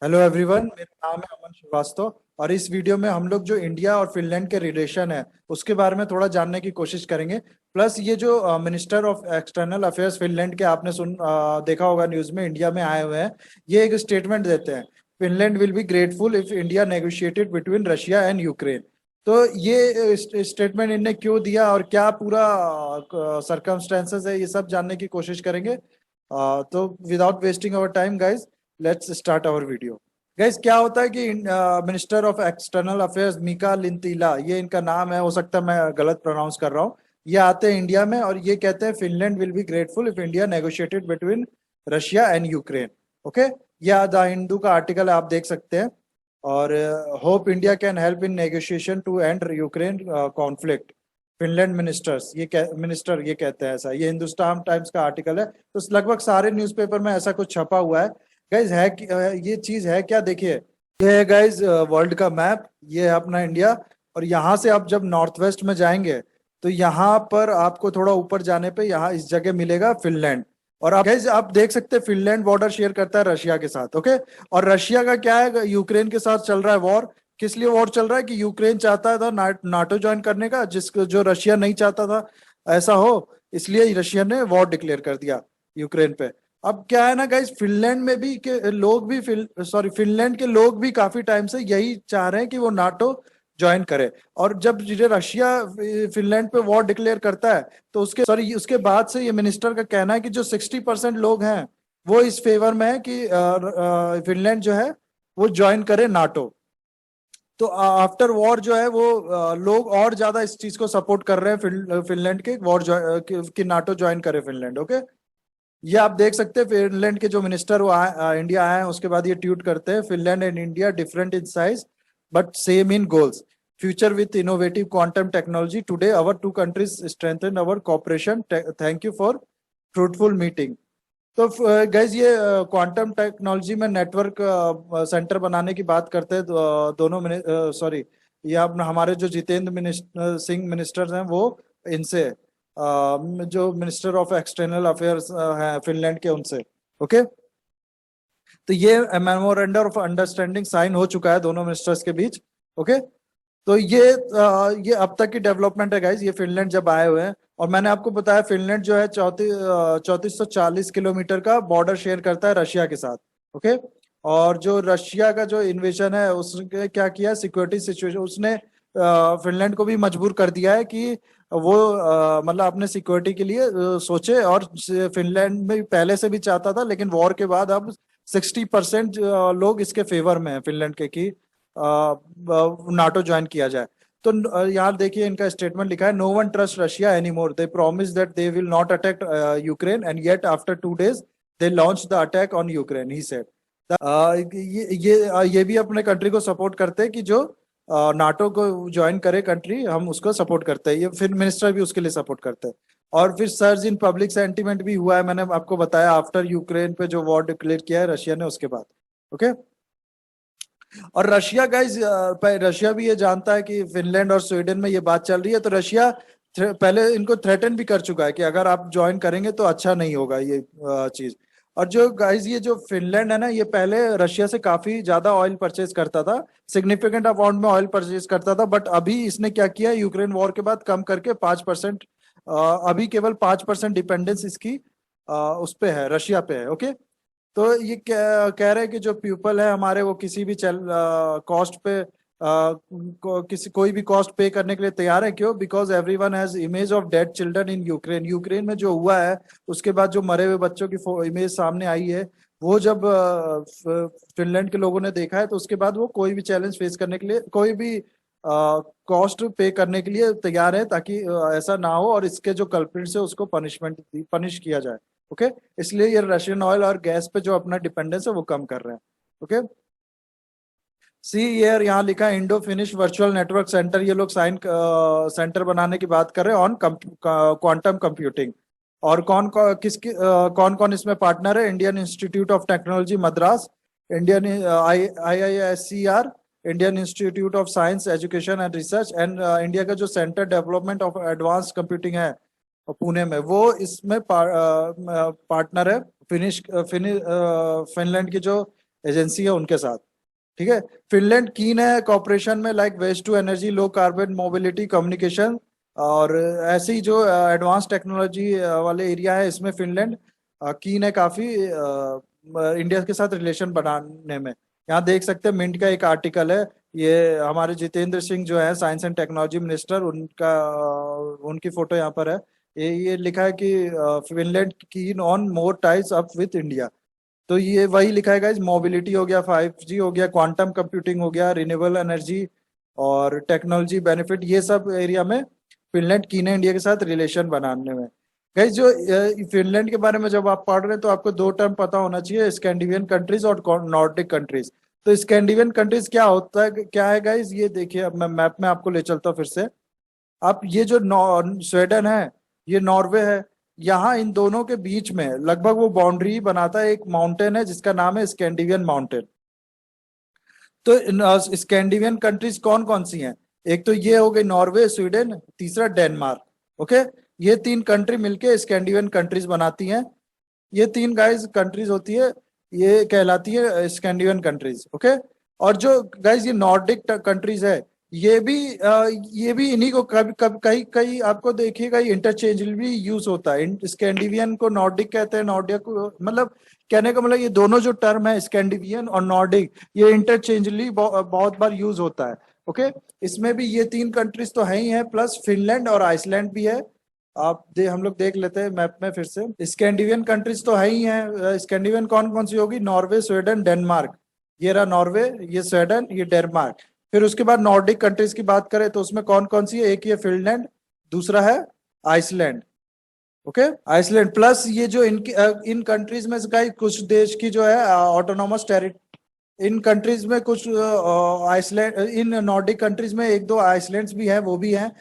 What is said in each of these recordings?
Hello everyone, मेरा नाम है अमन श्रीवास्तव। और इस वीडियो में हम लोग जो इंडिया और फिनलैंड के रिलेशन है उसके बारे में थोड़ा जानने की कोशिश करेंगे। प्लस ये जो minister of external affairs Finland के आपने देखा होगा न्यूज़ में, इंडिया में आए हुए हैं। ये एक स्टेटमेंट देते हैं, Finland will be grateful if India negotiated between Russia and Ukraine. तो ये स्टेटमेंट इन्हें क्यों दिया और क्या पूरा सरकमस्टेंसेस है, ये सब जानने की कोशिश करेंगे। तो without wasting our time guys, let's start our video. Guys, क्या होता है कि minister of external affairs Mika Lintila, ये इनका नाम है, हो सकता है मैं गलत प्रोनाउंस कर रहा हूँ। ये आते हैं इंडिया में और ये कहते हैं Finland will be grateful if India negotiated between Russia and Ukraine. Okay, यह द हिंदू का आर्टिकल है, आप देख सकते हैं। और hope India can help in negotiation to end Ukraine conflict. Finland minister ये कहते हैं ऐसा। ये हिंदुस्तान टाइम्स का आर्टिकल है, तो लगभग सारे न्यूज़पेपर में ऐसा कुछ छपा हुआ है। गाइज ये चीज है क्या, देखिए। ये है गाइज वर्ल्ड का मैप, ये है अपना इंडिया। और यहाँ से आप जब नॉर्थ वेस्ट में जाएंगे तो यहाँ पर आपको थोड़ा ऊपर जाने पे यहाँ इस जगह मिलेगा फिनलैंड। और आप गाइज आप देख सकते हैं फिनलैंड बॉर्डर शेयर करता है रशिया के साथ। ओके, और रशिया का क्या है, यूक्रेन के साथ चल रहा है वॉर। किस लिए वॉर चल रहा है कि यूक्रेन चाहता था नाटो ज्वाइन करने का, जिसको जो रशिया नहीं चाहता था ऐसा हो, इसलिए रशिया ने वॉर डिक्लेयर कर दिया यूक्रेन पे। अब क्या है ना गाइस, फिनलैंड में भी के लोग भी फिनलैंड के लोग भी काफी टाइम से यही चाह रहे हैं कि वो नाटो ज्वाइन करे। और जब ये रशिया फिनलैंड पे वॉर डिक्लेयर करता है तो उसके बाद से ये मिनिस्टर का कहना है कि जो 60% लोग हैं वो इस फेवर में है कि फिनलैंड जो है वो ज्वाइन करे नाटो। तो आफ्टर वॉर जो है वो लोग और ज्यादा इस चीज को सपोर्ट कर रहे हैं, फिनलैंड के वॉर कि नाटो ज्वाइन करे फिनलैंड। ओके, ये आप देख सकते हैं फिनलैंड के जो मिनिस्टर वो इंडिया आए हैं, उसके बाद ये ट्वीट करते हैं, Finland and India different in size but same in goals, future with innovative quantum technology, today our two countries strengthen our cooperation, thank you for fruitful meeting. तो गाइज ये क्वांटम टेक्नोलॉजी में network centre बनाने की बात करते हैं। दोनों sorry, ये अपना हमारे जो सिंह मिनिस्टर्स हैं वो इनसे जो मिनिस्टर ऑफ एक्सटर्नल अफेयर्स हैं फिनलैंड के, उनसे। ओके, तो ये मेमोरेंडम ऑफ अंडरस्टैंडिंग साइन हो चुका है दोनों मिनिस्टर्स के बीच। ओके, तो ये अब तक की डेवलपमेंट है गाइज, ये फिनलैंड जब आए हुए हैं। और मैंने आपको बताया फिनलैंड जो है 3440 किलोमीटर का बॉर्डर शेयर करता है रशिया के साथ। ओके, और जो रशिया का जो इन्वेजन है उसने क्या किया, सिक्योरिटी सिचुएशन उसने फिनलैंड को भी मजबूर कर दिया है कि वो मतलब अपने सिक्योरिटी के लिए सोचे। और फिनलैंड में पहले से भी चाहता था, लेकिन वॉर के बाद अब 60% लोग इसके फेवर में है फिनलैंड के कि नाटो ज्वाइन किया जाए। तो यहाँ देखिए इनका स्टेटमेंट लिखा है, no one trust Russia any more, they promise that they will not attack Ukraine and yet after 2 days they launch the attack on Ukraine, he said. ये भी अपने कंट्री को सपोर्ट करते हैं कि जो नाटो को ज्वाइन करे कंट्री, हम उसको सपोर्ट करते हैं। ये फिर मिनिस्टर भी उसके लिए सपोर्ट करते हैं। और फिर सर्ज इन पब्लिक सेंटीमेंट भी हुआ है, मैंने आपको बताया, आफ्टर यूक्रेन पे जो वॉर डिक्लेयर किया है रशिया ने उसके बाद। ओके, और रशिया गाइज, रशिया भी ये जानता है कि फिनलैंड और स्वीडन में ये बात चल रही है, तो रशिया पहले इनको थ्रेटन भी कर चुका है कि अगर आप ज्वाइन करेंगे तो अच्छा नहीं होगा ये चीज। और जो गाइज ये जो फिनलैंड है ना, ये पहले रशिया से काफी ज्यादा ऑयल परचेज करता था, सिग्निफिकेंट अमाउंट में ऑयल परचेज करता था। बट अभी इसने क्या किया, यूक्रेन वॉर के बाद कम करके 5%, अभी केवल 5% डिपेंडेंस इसकी उस पे है, रशिया पे है। ओके, तो ये कह रहे हैं कि जो पीपल है हमारे, वो किसी भी कॉस्ट पे कोई भी कॉस्ट पे करने के लिए तैयार है। क्यों? Because everyone has image of dead children in Ukraine. Ukraine में जो हुआ है उसके बाद जो मरे हुए बच्चों की इमेज सामने आई है, वो जब फिनलैंड के लोगों ने देखा है तो उसके बाद वो कोई भी चैलेंज फेस करने के लिए, कोई भी कॉस्ट पे करने के लिए तैयार है, ताकि ऐसा ना हो और इसके जो कल्प्रिट्स है उसको पनिश किया जाए। ओके, इसलिए ये रशियन ऑयल और गैस पे जो अपना डिपेंडेंस है वो कम कर रहे हैं। ओके, सी ईयर यहाँ लिखा है, Indo finish virtual network centre, ये लोग साइन सेंटर बनाने की बात कर रहे हैं ऑन क्वांटम कंप्यूटिंग। और कौन कौन इसमें पार्टनर है, Indian institute of technology Madras, Indian IISER, Indian institute of science education and research, and India का जो centre development of advance computing है पुणे में, वो इसमें पार्टनर है। फिनिश फिनिश फिनलैंड की जो एजेंसी है उनके साथ। ठीक है। फिनलैंड कीन है कॉपरेशन में, like waste to energy, low carbon mobility, communication और ऐसी जो एडवांस टेक्नोलॉजी वाले एरिया है, इसमें फिनलैंड कीन है काफी इंडिया के साथ रिलेशन बनाने में। यहाँ देख सकते हैं मिंट का एक आर्टिकल है, ये हमारे जितेंद्र सिंह जो है साइंस एंड टेक्नोलॉजी मिनिस्टर, उनका उनकी फोटो यहाँ पर है। ये लिखा है कि Finland keen on more ties up with India. तो ये वही लिखा है गाइस, मोबिलिटी हो गया, 5G हो गया, क्वांटम कंप्यूटिंग हो गया, रिन्यूएबल एनर्जी और टेक्नोलॉजी बेनिफिट, ये सब एरिया में फिनलैंड कीन है इंडिया के साथ रिलेशन बनाने में। गाइस जो फिनलैंड के बारे में जब आप पढ़ रहे हैं तो आपको दो टर्म पता होना चाहिए, स्कैंडिनेवियन कंट्रीज और नॉर्डिक कंट्रीज। तो स्कैंडिनेवियन कंट्रीज क्या होता है, क्या है गाइस, ये देखिए, अब मैं मैप में आपको ले चलता हूँ फिर से। अब ये जो स्वीडन है, ये नॉर्वे है, यहाँ इन दोनों के बीच में लगभग वो बाउंड्री बनाता है एक माउंटेन है जिसका नाम है स्कैंडिनेवियन माउंटेन। तो स्कैंडिनेवियन कंट्रीज कौन कौन सी हैं? एक तो ये हो गई नॉर्वे, स्वीडन, तीसरा डेनमार्क। ओके, ये तीन कंट्री मिलके स्कैंडिनेवियन कंट्रीज बनाती हैं। ये तीन गाइस कंट्रीज होती है, ये कहलाती है स्कैंडिनेवियन कंट्रीज। ओके। और जो गाइस ये नॉर्डिक कंट्रीज है, ये भी इन्हीं को कभी कभी कहीं कहीं आपको देखिएगा इंटरचेंजेबली यूज होता है। स्कैंडिनेवियन को नॉर्डिक कहते हैं, नॉर्डिक को मतलब, कहने का मतलब ये दोनों जो टर्म है स्कैंडिनेवियन और नॉर्डिक, ये इंटरचेंजली बहुत बार यूज होता है। ओके। इसमें भी ये तीन कंट्रीज तो है ही है, प्लस फिनलैंड और आइसलैंड भी है। हम लोग देख लेते हैं मैप में फिर से। स्कैंडिनेवियन कंट्रीज तो है ही है। स्कैंडिनेवियन कौन कौन सी होगी? Norway, Sweden, Denmark. ये रहा नॉर्वे, ये स्वीडन, ये डेनमार्क। फिर उसके बाद नॉर्डिक कंट्रीज की बात करें तो उसमें कौन कौन सी है? एक ये फिनलैंड, दूसरा है आइसलैंड। ओके, आइसलैंड प्लस ये जो इन कंट्रीज में से कुछ देश की जो है ऑटोनॉमस टेरिटरी, इन कंट्रीज में कुछ आइसलैंड, इन नॉर्डिक कंट्रीज में एक दो आइसलैंड्स भी हैं, वो भी हैं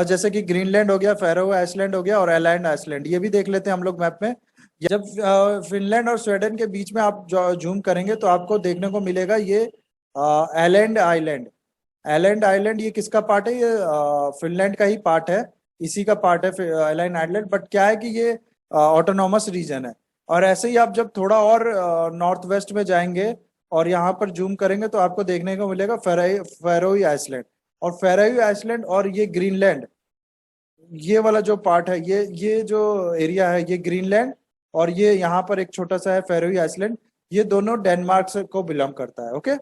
जैसे कि ग्रीनलैंड हो गया, फैरो आइसलैंड हो गया और एलैंड आइसलैंड, ये भी देख लेते हैं हम लोग मैप में। जब फिनलैंड और स्वीडन के बीच में आप जूम करेंगे तो आपको देखने को मिलेगा ये एलैंड आइलैंड। एलैंड आइलैंड ये किसका पार्ट है? ये फिनलैंड का ही पार्ट है, इसी का पार्ट है एलैंड आइलैंड। बट क्या है कि ये ऑटोनॉमस रीजन है। और ऐसे ही आप जब थोड़ा और नॉर्थ वेस्ट में जाएंगे और यहाँ पर जूम करेंगे तो आपको देखने को मिलेगा फैरोई आइसलैंड। और फैरोई आइसलैंड और ये ग्रीनलैंड, ये वाला जो पार्ट है, ये जो एरिया है, ये ग्रीनलैंड और ये यहाँ पर एक छोटा सा है फैरोई आइसलैंड, ये दोनों डेनमार्क से को बिलोंग करता है। ओके।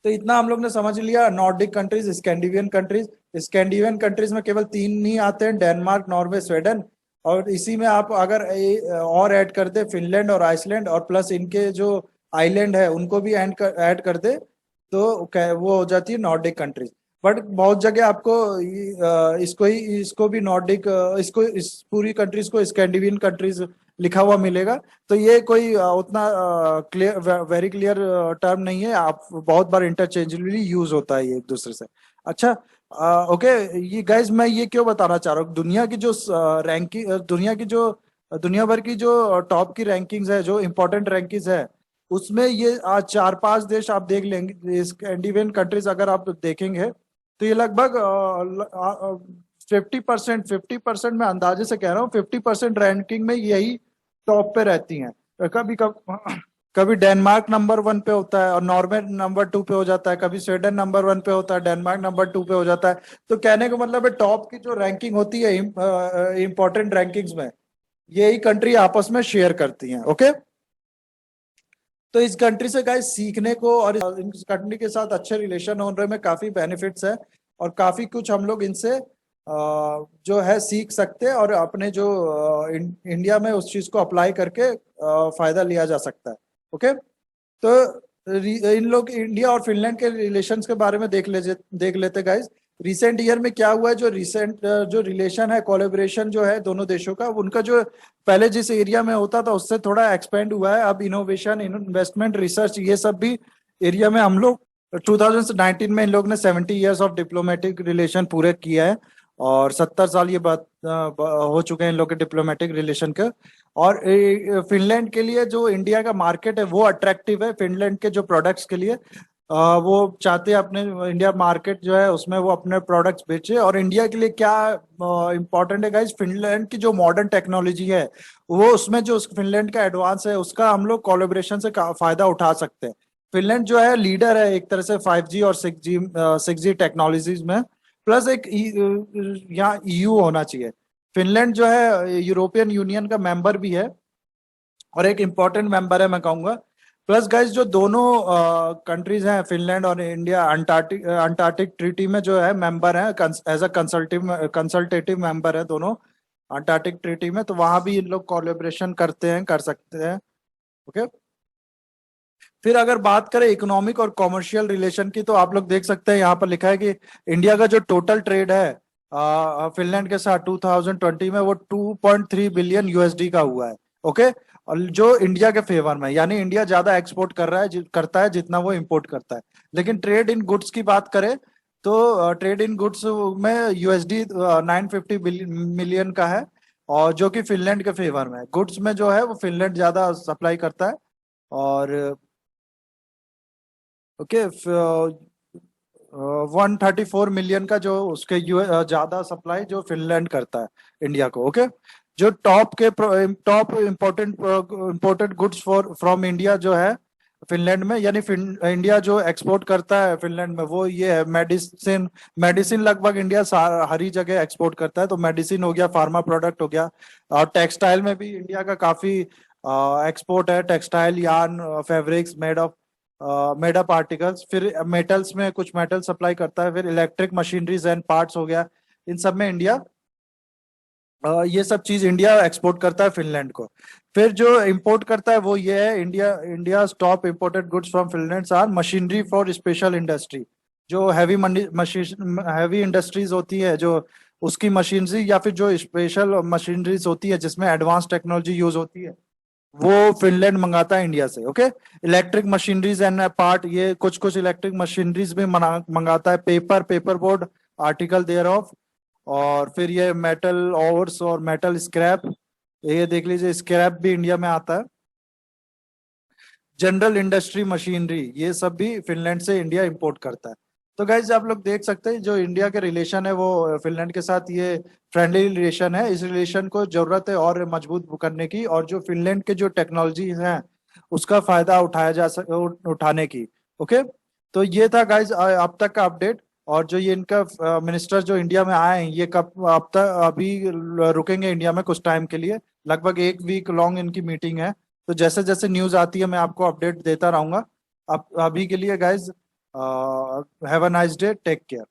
तो इतना हम लोग ने समझ लिया Nordic countries, Scandinavian countries. Scandinavian countries में केवल तीन ही आते हैं, डेनमार्क, नॉर्वे, स्वीडन। और इसी में आप अगर और ऐड कर दे फिनलैंड और आइसलैंड और प्लस इनके जो आइलैंड है उनको भी ऐड कर दे तो वो हो जाती है नॉर्डिक कंट्रीज। बट बहुत जगह आपको इसको भी नॉर्डिक, इसको इस पूरी कंट्रीज को स्कैंडिनेवियन कंट्रीज लिखा हुआ मिलेगा। तो ये कोई उतना क्लियर, वेरी क्लियर टर्म नहीं है, आप बहुत बार इंटरचेंजेबली यूज होता है ये एक दूसरे से। अच्छा, ओके। ये गाइज मैं ये क्यों बताना चाह रहा हूँ, दुनिया की जो रैंकिंग, दुनिया भर की जो टॉप की रैंकिंग्स है, जो इंपॉर्टेंट रैंकिंग्स है, उसमें ये आज चार पांच देश आप देख लेंगे स्कैंडिनेवियन कंट्रीज, अगर आप देखेंगे तो ये लगभग 50% मैं अंदाजे से कह रहा हूँ, 50% रैंकिंग में यही टॉप पे रहती हैं। कभी डेनमार्क नंबर 1 पे होता है और नॉर्वे नंबर 2 पे हो जाता है, कभी स्वीडन नंबर 1 पे होता है, डेनमार्क नंबर 2 पे हो जाता है। तो कहने का मतलब है टॉप की जो रैंकिंग होती है इंपॉर्टेंट रैंकिंग्स में, यही कंट्री आपस में शेयर करती हैं। ओके। तो इस कंट्री से गाइस सीखने को और इस कंट्री के साथ अच्छे रिलेशन होने में काफी बेनिफिट्स है और काफी कुछ हम लोग इनसे जो है सीख सकते हैं और अपने जो इंडिया में उस चीज को अप्लाई करके फायदा लिया जा सकता है। ओके। तो इन लोग इंडिया और फिनलैंड के रिलेशंस के बारे में देख लेते गाइस। रिसेंट ईयर में क्या हुआ है, जो रिलेशन है, कोलैबोरेशन जो है दोनों देशों का, उनका जो पहले जिस एरिया में होता था उससे थोड़ा एक्सपेंड हुआ है। अब इनोवेशन, इन्वेस्टमेंट, रिसर्च, ये सब भी एरिया में हम लोग 2019 में इन लोग ने 70 ईयर्स ऑफ डिप्लोमेटिक रिलेशन पूरे किया है और 70 साल ये बात हो चुके हैं इन लोग के डिप्लोमेटिक रिलेशन के। और फिनलैंड के लिए जो इंडिया का मार्केट है वो अट्रैक्टिव है फिनलैंड के जो प्रोडक्ट्स के लिए। वो चाहते हैं अपने इंडिया मार्केट जो है उसमें वो अपने प्रोडक्ट्स बेचे। और इंडिया के लिए क्या इम्पोर्टेंट है गाइज, फिनलैंड की जो मॉडर्न टेक्नोलॉजी है वो उसमें जो फिनलैंड का एडवांस है उसका हम लोग कोलैबोरेशन से फायदा उठा सकते हैं। फिनलैंड जो है लीडर है एक तरह से 5G और 6G टेक्नोलॉजीज में। प्लस एक यहाँ EU होना चाहिए। फिनलैंड जो है यूरोपियन यूनियन का मेंबर भी है और एक इम्पोर्टेंट मेंबर है मैं कहूंगा। प्लस गाइस जो दोनों कंट्रीज हैं फिनलैंड और इंडिया अंटार्कटिक अंटार्कटिक ट्रीटी में जो है मेंबर है, एज अ कंसल्टेटिव मेंबर है दोनों अंटार्कटिक ट्रीटी में। तो वहां भी इन लोग कोलैबोरेशन करते हैं, कर सकते हैं। ओके। फिर अगर बात करें इकोनॉमिक और कॉमर्शियल रिलेशन की, तो आप लोग देख सकते हैं यहाँ पर लिखा है कि इंडिया का जो टोटल ट्रेड है फिनलैंड के साथ 2020 में वो 2.3 बिलियन USD का हुआ है। ओके। और जो इंडिया के फेवर में, यानी इंडिया ज्यादा एक्सपोर्ट कर रहा है करता है जितना वो इंपोर्ट करता है। लेकिन ट्रेड इन गुड्स की बात करें तो ट्रेड इन गुड्स में USD 950 मिलियन का है, और जो कि फिनलैंड के फेवर में है। गुड्स में जो है वो फिनलैंड ज्यादा सप्लाई करता है। और ओके, 134 मिलियन का जो उसके ज्यादा सप्लाई जो फिनलैंड करता है इंडिया को। ओके। जो top important goods for from India जो है फिनलैंड में, यानी इंडिया जो एक्सपोर्ट करता है फिनलैंड में वो ये है मेडिसिन। मेडिसिन लगभग इंडिया हर ही जगह एक्सपोर्ट करता है, तो मेडिसिन हो गया, फार्मा प्रोडक्ट हो गया। और टेक्सटाइल में भी इंडिया का काफी एक्सपोर्ट है, textile, yarn, fabrics made up articles. फिर मेटल्स में कुछ मेटल सप्लाई करता है। फिर इलेक्ट्रिक मशीनरीज एंड पार्ट्स हो गया, इन सब में इंडिया ये सब चीज इंडिया एक्सपोर्ट करता है फिनलैंड को। फिर जो इंपोर्ट करता है वो ये है, India top imported goods from Finland are machinery for special industry. जो हैवी मशीन हैवी इंडस्ट्रीज होती है, जो उसकी मशीनरी या फिर जो स्पेशल मशीनरीज होती है जिसमें एडवांस टेक्नोलॉजी यूज होती है, वो फिनलैंड मंगाता है इंडिया से। Okay. Electric machineries and part, ये कुछ कुछ इलेक्ट्रिक मशीनरीज भी मंगाता है। Paper board article there of. और फिर ये मेटल ओर्स और मेटल स्क्रैप, ये देख लीजिए स्क्रैप भी इंडिया में आता है। जनरल इंडस्ट्री मशीनरी, ये सब भी फिनलैंड से इंडिया इंपोर्ट करता है। तो गाइज आप लोग देख सकते हैं जो इंडिया के रिलेशन है वो फिनलैंड के साथ ये फ्रेंडली रिलेशन है। इस रिलेशन को जरूरत है और मजबूत करने की, और जो फिनलैंड के जो टेक्नोलॉजी है उसका फायदा उठाने की। ओके। तो ये था गाइज अब तक का अपडेट। और जो ये इनका मिनिस्टर जो इंडिया में आए हैं ये कब अब तक अभी रुकेंगे इंडिया में कुछ टाइम के लिए, लगभग 1 वीक लॉन्ग इनकी मीटिंग है। तो जैसे जैसे न्यूज आती है मैं आपको अपडेट देता रहूंगा। अब अभी के लिए guys have a nice day, take care.